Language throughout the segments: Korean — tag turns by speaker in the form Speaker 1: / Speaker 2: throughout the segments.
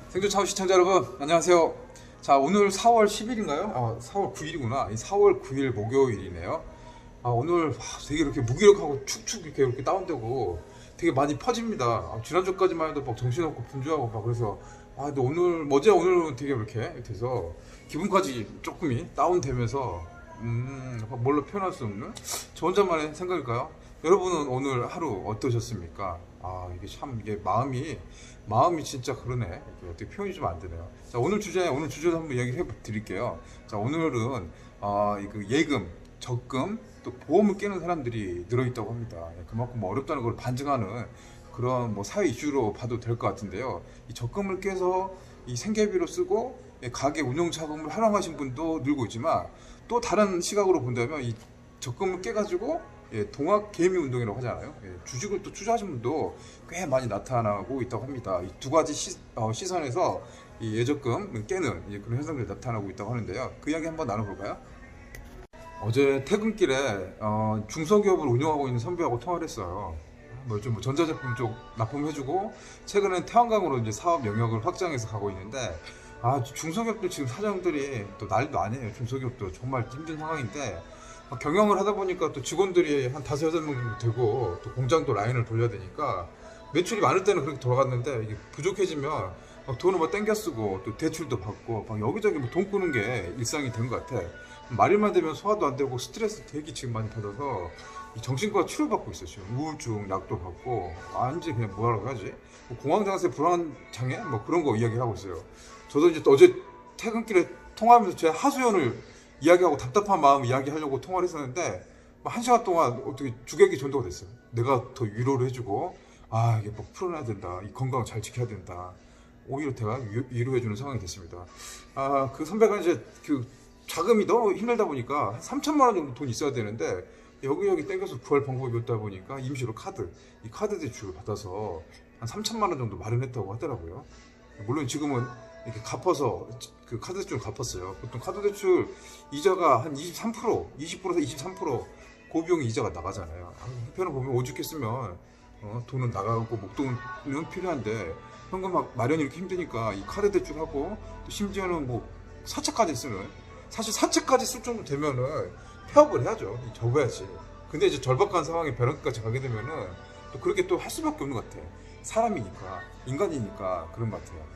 Speaker 1: 생존 차원 시청자 여러분 안녕하세요. 자, 오늘 4월 10일인가요? 4월 9일이구나. 4월 9일 목요일이네요. 오늘 되게 이렇게 무기력하고 축축 이렇게 다운되고 되게 많이 퍼집니다. 지난주까지만 해도 막 정신없고 분주하고 막 그래서 근데 오늘 어제 오늘은 되게 이렇게 돼서 기분까지 조금이 다운되면서 뭘로 표현할 수 없는 저 혼자만의 생각일까요? 여러분은 오늘 하루 어떠셨습니까? 이게 참 이게 마음이 진짜 그러네. 이게 어떻게 표현이 좀 안 되네요. 자, 오늘 주제도 한번 이야기해 드릴게요. 자, 오늘은 그 예금, 적금, 또 보험을 깨는 사람들이 늘어있다고 합니다. 그만큼 뭐 어렵다는 걸 반증하는 그런 뭐 사회 이슈로 봐도 될 것 같은데요. 이 적금을 깨서 이 생계비로 쓰고 가게 운용 자금을 활용하신 분도 늘고 있지만 또 다른 시각으로 본다면 이 적금을 깨가지고 동학 개미 운동이라고 하잖아요. 주식을 또 투자하신 분도 꽤 많이 나타나고 있다고 합니다. 이 두 가지 시선에서 이 예적금 깨는 그런 현상들이 나타나고 있다고 하는데요. 그 이야기 한번 나눠볼까요? 어제 퇴근길에 중소기업을 운영하고 있는 선배하고 통화를 했어요. 뭐 전자제품 쪽 납품해주고 최근엔 태양광으로 이제 사업 영역을 확장해서 가고 있는데 중소기업들 지금 사장들이 또 난리도 아니에요. 중소기업도 정말 힘든 상황인데 경영을 하다 보니까 또 직원들이 한 5-6명 정도 되고 또 공장도 라인을 돌려야 되니까 매출이 많을 때는 그렇게 돌아갔는데 이게 부족해지면 돈을 뭐 땡겨 쓰고 또 대출도 받고 막 여기저기 뭐 돈 끄는 게 일상이 된 것 같아. 말일만 되면 소화도 안 되고 스트레스 되게 지금 많이 받아서 이 정신과 치료받고 있어요. 지금 우울증 약도 받고 완전 그냥 뭐라고 하지? 뭐 공황장애 불안 장애 뭐 그런 거 이야기하고 있어요. 저도 이제 어제 퇴근길에 통화하면서 제 하소연을 이야기하고 답답한 마음 이야기하려고 통화를 했었는데 1시간 동안 어떻게 주객이 전도가 됐어요. 내가 더 위로를 해주고 이게 뭐 풀어놔야 된다. 이 건강 잘 지켜야 된다. 오히려 제가 위로해주는 상황이 됐습니다. 그 선배가 이제 그 자금이 너무 힘들다 보니까 한 3천만 원 정도 돈 있어야 되는데 여기 땡겨서 구할 방법이 없다 보니까 임시로 이 카드 대출을 받아서 한 3천만 원 정도 마련했다고 하더라고요. 물론 지금은 이렇게 갚아서 그 카드 대출을 갚았어요. 보통 카드 대출 이자가 한 23%, 20%에서 23% 고비용의 이자가 나가잖아요. 한편으로 보면 오죽했으면 돈은 나가고 목돈은 필요한데 현금 마련이 이렇게 힘드니까 이 카드 대출하고 또 심지어는 뭐 사채까지 쓰는 사실 사채까지 쓸 정도 되면은 폐업을 해야죠. 접어야지. 근데 이제 절박한 상황에 벼랑끝까지 가게 되면은 또 그렇게 또 할 수밖에 없는 것 같아. 사람이니까 인간이니까 그런 것 같아요.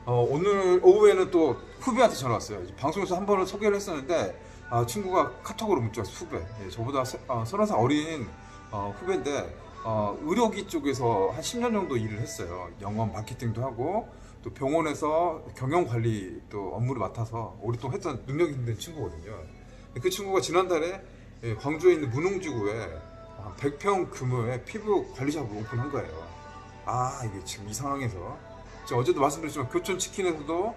Speaker 1: 오늘 오후에는 또 후배한테 전화 왔어요. 방송에서 한 번을 소개를 했었는데 친구가 카톡으로 문자 왔어요. 후배. 저보다 30살 어린 후배인데 의료기 쪽에서 한 10년 정도 일을 했어요. 영업 마케팅도 하고 또 병원에서 경영관리 또 업무를 맡아서 오랫동안 했던 능력 있는 친구거든요. 그 친구가 지난달에 광주에 있는 문흥지구에 100평 규모의 피부 관리샵을 오픈한 거예요. 이게 지금 이 상황에서 어제도 말씀드렸지만 교촌치킨에서도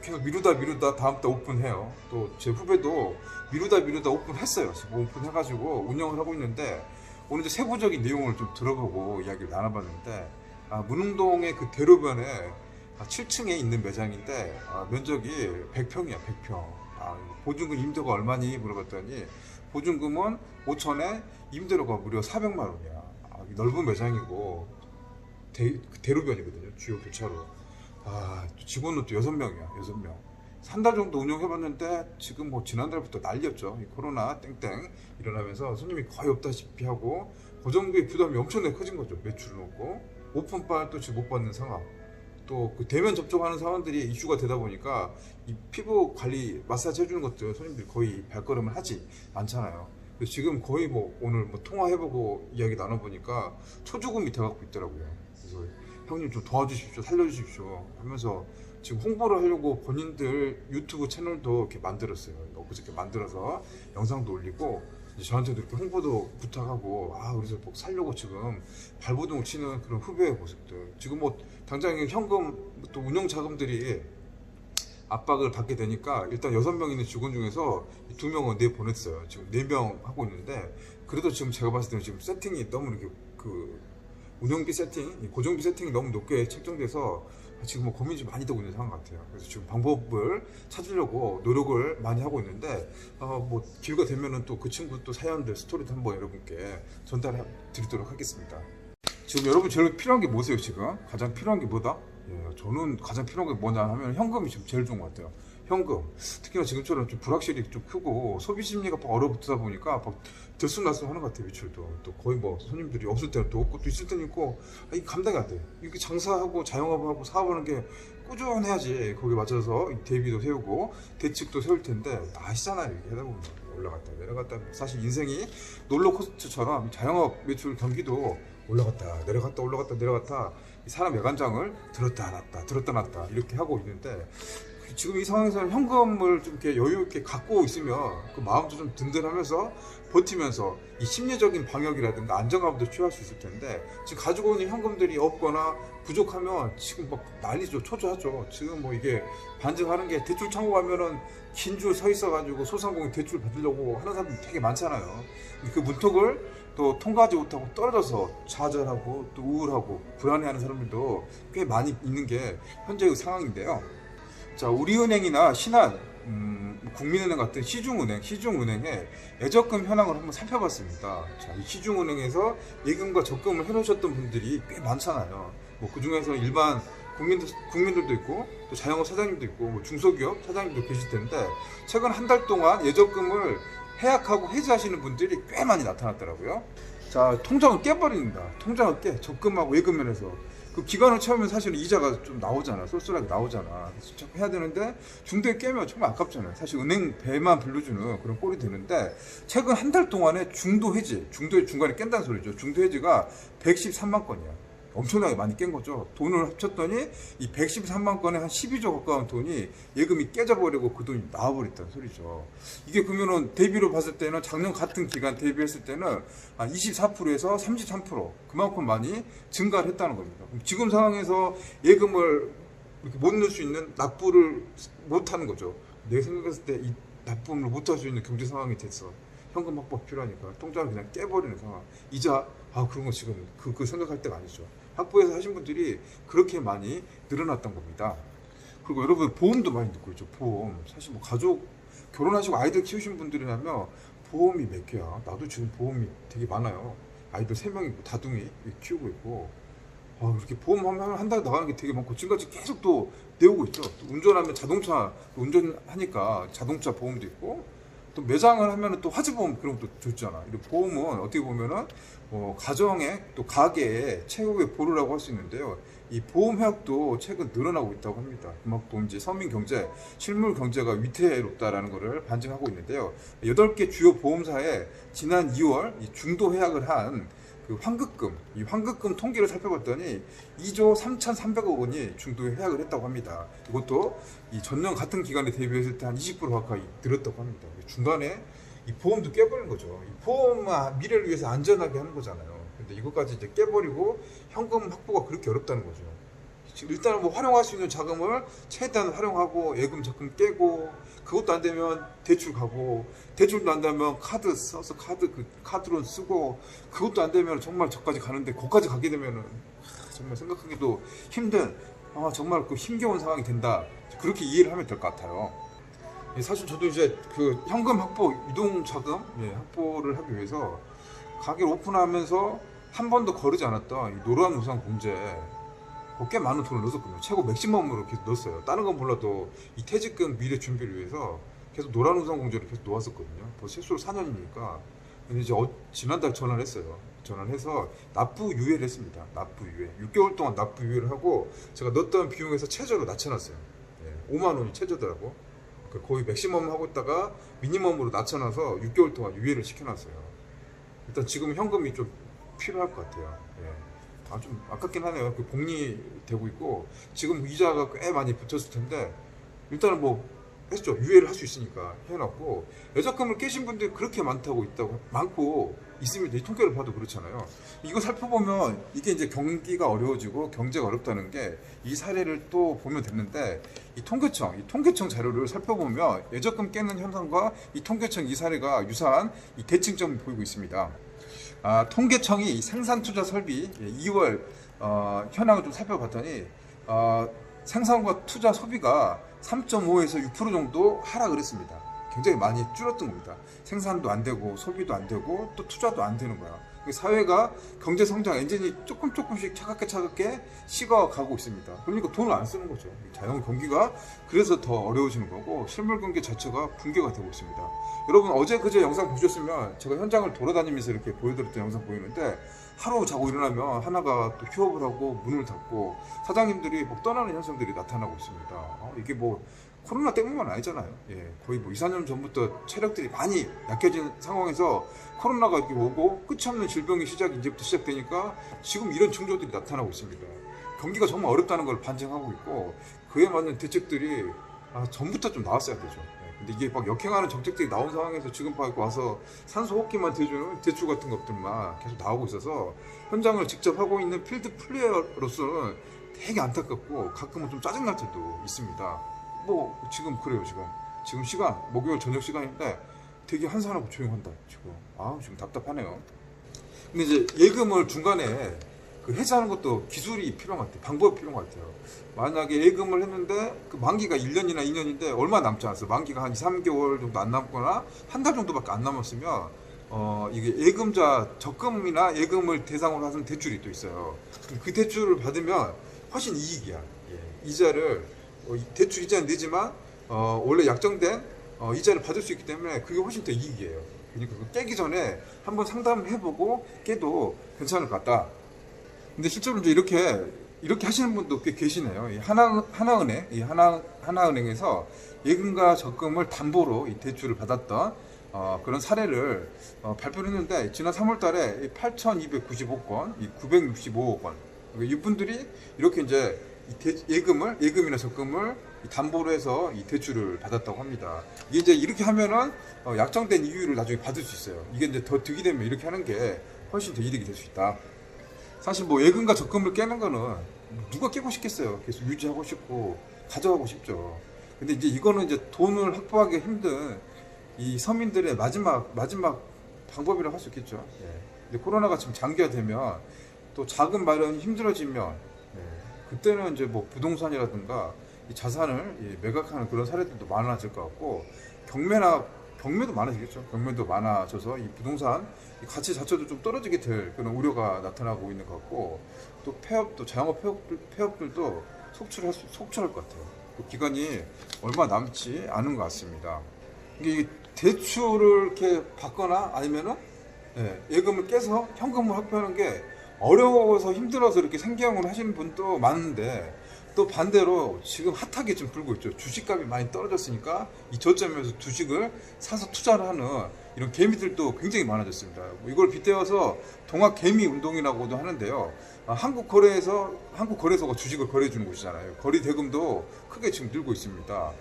Speaker 1: 계속 미루다 다음 달 오픈해요. 또 제 후배도 미루다 오픈했어요. 지금 오픈해가지고 운영을 하고 있는데 오늘 이제 세부적인 내용을 좀 들어보고 이야기를 나눠봤는데 문흥동의 그 대로변에 7층에 있는 매장인데 면적이 100평이야 100평. 보증금 임대가 얼마니 물어봤더니 보증금은 5천에 임대료가 무려 400만 원이야. 넓은 매장이고 대로변이거든요. 주요 교차로. 직원은 또 6명이야. 6명. 한 달 정도 운영해봤는데 지금 뭐 지난달부터 난리였죠. 이 코로나 땡땡 일어나면서 손님이 거의 없다시피 하고 고정비의 부담이 엄청나게 커진 거죠. 매출은 없고 오픈빨 또 지금 못 받는 상황. 또 그 대면 접촉하는 사람들이 이슈가 되다 보니까 이 피부 관리 마사지 해주는 것들 손님들이 거의 발걸음을 하지 않잖아요. 그래서 지금 거의 오늘 통화해보고 이야기 나눠보니까 초주금이 돼갖고 있더라고요. 그래서 형님 좀 도와주십시오, 살려주십시오 하면서 지금 홍보를 하려고 본인들 유튜브 채널도 이렇게 만들었어요. 그저께 만들어서 영상도 올리고 저한테도 이렇게 홍보도 부탁하고 그래서 살려고 지금 발버둥을 치는 그런 후배의 모습들. 지금 당장 현금 또 운영 자금들이 압박을 받게 되니까 일단 6명 있는 직원 중에서 2명은 내보냈어요. 지금 4명 하고 있는데 그래도 지금 제가 봤을 때는 지금 세팅이 너무 이렇게 운영비 세팅, 고정비 세팅이 너무 높게 책정돼서 지금 고민이 좀 많이 되고 있는 상황 같아요. 그래서 지금 방법을 찾으려고 노력을 많이 하고 있는데 기회가 되면은 또 그 친구 또 사연들 스토리도 한번 여러분께 전달해 드리도록 하겠습니다. 지금 여러분 제일 필요한 게 뭐세요? 지금 가장 필요한 게 뭐다? 예, 저는 가장 필요한 게 뭐냐 하면 현금이 지금 제일 좋은 것 같아요. 현금. 특히나 지금처럼 좀 불확실히 좀 크고 소비 심리가 막 얼어붙다 보니까 막 들쑥날쑥하는 것 같아요. 매출도 또 거의 뭐 손님들이 없을 때는 또 없고 또 있을 때는 있고, 이게 감당이 안 돼. 이렇게 장사하고 자영업하고 사업하는 게 꾸준해야지 거기에 맞춰서 대비도 세우고 대책도 세울 텐데 아시잖아요. 이렇게 하다 보면 올라갔다 내려갔다. 사실 인생이 롤러코스터처럼 자영업 매출 경기도 올라갔다 내려갔다 올라갔다 내려갔다, 이 사람 애간장을 들었다 놨다 들었다 놨다 이렇게 하고 있는데, 지금 이 상황에서는 현금을 좀 이렇게 여유 있게 갖고 있으면 그 마음도 좀 든든하면서 버티면서 이 심리적인 방역이라든가 안정감도 취할 수 있을 텐데, 지금 가지고 있는 현금들이 없거나 부족하면 지금 막 난리죠. 초조하죠. 지금 뭐 이게 반증하는 게, 대출 창구 가면은 긴 줄 서 있어가지고 소상공인 대출 받으려고 하는 사람들이 되게 많잖아요. 그 문턱을 또 통과하지 못하고 떨어져서 좌절하고 또 우울하고 불안해하는 사람들도 꽤 많이 있는 게 현재의 상황인데요. 자, 우리은행이나 신한, 국민은행 같은 시중은행의 예적금 현황을 한번 살펴봤습니다. 자, 이 시중은행에서 예금과 적금을 해놓으셨던 분들이 꽤 많잖아요. 뭐 그 중에서 일반 국민들도 있고 또 자영업 사장님도 있고 뭐 중소기업 사장님도 계실 텐데, 최근 한 달 동안 예적금을 해약하고 해지하시는 분들이 꽤 많이 나타났더라고요. 자, 통장을 깨버립니다. 통장을 깨, 적금하고 예금 면에서. 그 기간을 채우면 사실은 이자가 좀 나오잖아. 쏠쏠하게 나오잖아. 그래서 해야 되는데 중도에 깨면 정말 아깝잖아요. 사실 은행 배만 불러주는 그런 꼴이 되는데, 최근 한 달 동안에 중도 해지, 중도의 중간에 깬다는 소리죠. 중도 해지가 113만 건이야. 엄청나게 많이 깬 거죠. 돈을 합쳤더니 이 113만 건에 한 12조 가까운 돈이 예금이 깨져버리고 그 돈이 나와버렸다는 소리죠. 이게 그러면은 대비로 봤을 때는 작년 같은 기간 대비했을 때는 한 24%에서 33% 그만큼 많이 증가를 했다는 겁니다. 그럼 지금 상황에서 예금을 이렇게 못 넣을 수 있는, 납부를 못 하는 거죠. 내가 생각했을 때 이 납부를 못 할 수 있는 경제 상황이 됐어. 현금 확보가 필요하니까 통장을 그냥 깨버리는 상황. 이자, 그런 거 지금 그 생각할 때가 아니죠. 확보해서 하신 분들이 그렇게 많이 늘어났던 겁니다. 그리고 여러분, 보험도 많이 듣고 있죠. 보험. 사실 뭐 가족, 결혼하시고 아이들 키우신 분들이라면 보험이 몇 개야. 나도 지금 보험이 되게 많아요. 아이들 3명이 다둥이 키우고 있고, 이렇게 보험하면 한 달에 나가는 게 되게 많고, 지금까지 계속 또 내오고 있죠. 또 운전하면 자동차, 운전하니까 자동차 보험도 있고, 또 매장을 하면은 또 화재보험 그런 것도 좋잖아. 이 보험은 어떻게 보면은 가정의 또 가계의 최후의 보루라고 할 수 있는데요. 이 보험 혜택도 최근 늘어나고 있다고 합니다. 그만큼 이제 서민 경제, 실물 경제가 위태롭다라는 것을 반증하고 있는데요. 8개 주요 보험사에 지난 2월 이 중도 해약을 한 그 환급금, 이 환급금 통계를 살펴봤더니 2조 3,300억 원이 중도에 해약을 했다고 합니다. 이것도 이 전년 같은 기간에 대비했을 때 한 20% 가까이 늘었다고 합니다. 중간에 이 보험도 깨버린 거죠. 이 보험은 미래를 위해서 안전하게 하는 거잖아요. 근데 이것까지 이제 깨버리고 현금 확보가 그렇게 어렵다는 거죠. 일단은 뭐 활용할 수 있는 자금을 최대한 활용하고, 예금 적금 깨고, 그것도 안 되면 대출 가고, 대출도 안 되면 카드 써서 카드론 쓰고, 그것도 안 되면 정말 저까지 가는데, 거기까지 가게 되면은 정말 생각하기도 힘든, 정말 그 힘겨운 상황이 된다. 그렇게 이해를 하면 될 것 같아요. 사실 저도 이제 그 현금 확보, 유동 자금 확보를 하기 위해서 가게를 오픈하면서 한 번도 거르지 않았던 이 노란 우산 공제, 꽤 많은 돈을 넣었거든요. 최고 맥시멈으로 계속 넣었어요. 다른 건 몰라도 이 퇴직금 미래 준비를 위해서 계속 노란 우산 공제를 계속 놓았었거든요. 벌써 최소로 4년이니까. 근데 이제 지난달 전화를 했어요. 전화를 해서 납부 유예를 했습니다. 납부 유예. 6개월 동안 납부 유예를 하고, 제가 넣었던 비용에서 최저로 낮춰놨어요. 5만 원이 최저더라고. 거의 맥시멈 하고 있다가 미니멈으로 낮춰놔서 6개월 동안 유예를 시켜놨어요. 일단 지금 현금이 좀 필요할 것 같아요. 좀 아깝긴 하네요. 그 복리되고 있고, 지금 이자가 꽤 많이 붙었을 텐데, 일단은 뭐 했죠. 유예를 할 수 있으니까 해놨고, 예적금을 깨신 분들이 그렇게 많고 있습니다. 이 통계를 봐도 그렇잖아요. 이거 살펴보면 이게 이제 경기가 어려워지고 경제가 어렵다는 게, 이 사례를 또 보면 됐는데, 이 통계청 자료를 살펴보면 예적금 깨는 현상과 이 통계청 이 사례가 유사한 이 대칭점을 보이고 있습니다. 통계청이 생산투자 설비 2월 현황을 좀 살펴봤더니, 생산과 투자 소비가 3.5에서 6% 정도 하락을 했습니다. 굉장히 많이 줄었던 겁니다. 생산도 안 되고 소비도 안 되고 또 투자도 안 되는 거야. 사회가 경제 성장 엔진이 조금씩 차갑게 식어가고 있습니다. 그러니까 돈을 안 쓰는 거죠. 자연 경기가 그래서 더 어려워지는 거고 실물 경기 자체가 붕괴가 되고 있습니다. 여러분 어제 그제 영상 보셨으면 제가 현장을 돌아다니면서 이렇게 보여드렸던 영상 보이는데 하루 자고 일어나면 하나가 또 휴업을 하고 문을 닫고 사장님들이 뭐 떠나는 현상들이 나타나고 있습니다. 이게 뭐 코로나 때문만 아니잖아요. 예, 거의 뭐 2, 4년 전부터 체력들이 많이 약해진 상황에서 코로나가 이렇게 오고 끝이 없는 질병이 이제부터 시작되니까 지금 이런 징조들이 나타나고 있습니다. 경기가 정말 어렵다는 걸 반증하고 있고 그에 맞는 대책들이 전부터 좀 나왔어야 되죠. 근데 이게 막 역행하는 정책들이 나온 상황에서 지금 와서 산소 호흡기만 대주는 대출 같은 것들만 계속 나오고 있어서 현장을 직접 하고 있는 필드 플레이어로서는 되게 안타깝고 가끔은 좀 짜증날 때도 있습니다. 뭐 지금 그래요. 지금 시간 목요일 저녁 시간인데 되게 한산하고 조용한다. 지금 답답하네요. 근데 이제 예금을 중간에 그 해지하는 것도 기술이 필요한 것 같아요. 방법이 필요한 것 같아요. 만약에 예금을 했는데 그 만기가 1년이나 2년인데 얼마 남지 않았어요. 만기가 한 2, 3개월 정도 안 남거나 한 달 정도밖에 안 남았으면 이게 예금자 적금이나 예금을 대상으로 하는 대출이 또 있어요. 그 대출을 받으면 훨씬 이익이야. 예. 이자를 대출 이자는 내지만 원래 약정된 이자를 받을 수 있기 때문에 그게 훨씬 더 이익이에요. 그러니까 깨기 전에 한번 상담을 해보고 깨도 괜찮을 것 같다. 근데 실제로 이제 이렇게 하시는 분도 꽤 계시네요. 이 하나은행에서 예금과 적금을 담보로 이 대출을 받았던 그런 사례를 발표를 했는데 지난 3월달에 8,295건, 965억 원. 이분들이 이렇게 이제 예금이나 적금을 담보로 해서 이 대출을 받았다고 합니다. 이게 이제 이렇게 하면은 약정된 이율을 나중에 받을 수 있어요. 이게 이제 더 득이 되면 이렇게 하는 게 훨씬 더 이득이 될 수 있다. 사실 뭐 예금과 적금을 깨는 거는 누가 깨고 싶겠어요. 계속 유지하고 싶고 가져가고 싶죠. 근데 이제 이거는 이제 돈을 확보하기 힘든 이 서민들의 마지막 방법이라고 할 수 있겠죠. 예. 근데 코로나가 지금 장기화되면 또 자금 마련이 힘들어지면 그때는 이제 뭐 부동산이라든가 이 자산을 매각하는 그런 사례들도 많아질 것 같고 경매도 많아지겠죠. 경매도 많아져서 이 부동산 가치 자체도 좀 떨어지게 될 그런 우려가 나타나고 있는 것 같고 또 자영업 폐업들도 속출할 것 같아요. 그 기간이 얼마 남지 않은 것 같습니다. 이게 대출을 이렇게 받거나 아니면은 예금을 깨서 현금을 확보하는 게 어려워서 힘들어서 이렇게 생계형으로 하시는 분도 많은데 또 반대로 지금 핫하게 좀 불고 있죠. 주식값이 많이 떨어졌으니까 이 저점에서 주식을 사서 투자를 하는 이런 개미들도 굉장히 많아졌습니다. 이걸 빗대어서 동학 개미 운동이라고도 하는데요. 한국거래소가 주식을 거래해주는 곳이잖아요. 거래 대금도 크게 지금 늘고 있습니다.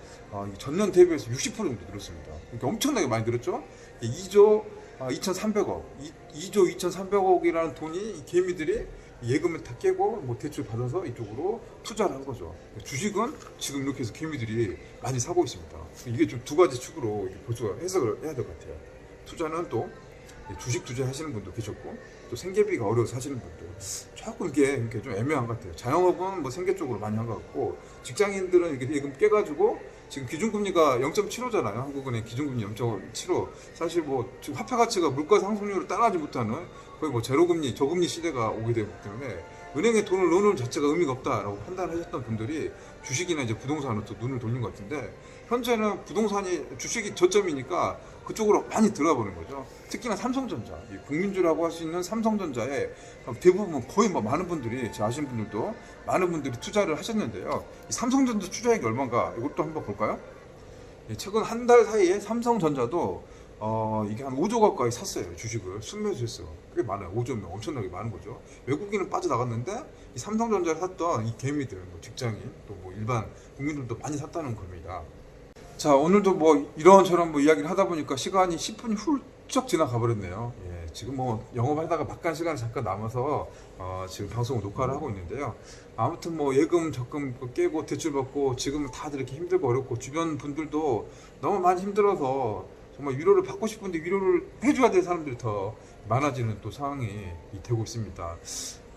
Speaker 1: 전년 대비해서 60% 정도 늘었습니다. 그러니까 엄청나게 많이 늘었죠. 2조 2,300억, 2조 2,300억이라는 돈이 이 개미들이 예금을 다 깨고 뭐 대출 받아서 이쪽으로 투자를 한 거죠. 주식은 지금 이렇게 해서 개미들이 많이 사고 있습니다. 이게 좀 두 가지 축으로 해석을 해야 될 것 같아요. 투자는 또 주식 투자하시는 분도 계셨고 또 생계비가 어려워서 하시는 분도 조금 이게 좀 애매한 것 같아요. 자영업은 뭐 생계 쪽으로 많이 한 것 같고 직장인들은 이렇게 예금 깨가지고 지금 기준금리가 0.75잖아요. 한국은행 기준금리 0.75. 사실 뭐 지금 화폐 가치가 물가 상승률을 따라하지 못하는 거의 뭐 제로금리, 저금리 시대가 오게 되기 때문에 은행에 돈을 넣는 자체가 의미가 없다라고 판단하셨던 분들이 주식이나 이제 부동산으로 또 눈을 돌린 것 같은데 현재는 주식이 저점이니까 그쪽으로 많이 들어가 버린 거죠. 특히나 삼성전자, 국민주라고 할 수 있는 삼성전자에 대부분 거의 뭐 많은 분들이 제가 아시는 분들도 많은 분들이 투자를 하셨는데요. 이 삼성전자 투자액이 얼마인가 이것도 한번 볼까요? 최근 한 달 사이에 삼성전자도 이게 한 5조 가까이 샀어요. 주식을 순매수했어요. 꽤 많아요. 5조면 엄청나게 많은 거죠. 외국인은 빠져나갔는데 이 삼성전자를 샀던 이 개미들, 뭐 직장인 또 뭐 일반 국민들도 많이 샀다는 겁니다. 자, 오늘도 뭐 이런저런 뭐 이야기를 하다 보니까 시간이 10분이 훌쩍 지나가 버렸네요. 예, 지금 뭐 영업하다가 막간 시간이 잠깐 남아서 지금 방송 녹화를 하고 있는데요. 아무튼 뭐 예금, 적금 깨고 대출 받고 지금 다들 이렇게 힘들고 어렵고 주변 분들도 너무 많이 힘들어서 정말 위로를 받고 싶은데 위로를 해줘야 될 사람들이 더 많아지는 또 상황이 되고 있습니다.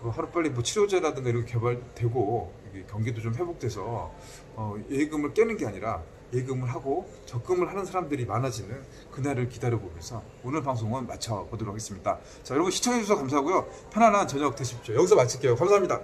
Speaker 1: 하루빨리 뭐 치료제라든가 이런 게 개발되고 경기도 좀 회복돼서 예금을 깨는 게 아니라 예금을 하고 적금을 하는 사람들이 많아지는 그날을 기다려보면서 오늘 방송은 마쳐보도록 하겠습니다. 자, 여러분 시청해주셔서 감사하고요. 편안한 저녁 되십시오. 여기서 마칠게요. 감사합니다.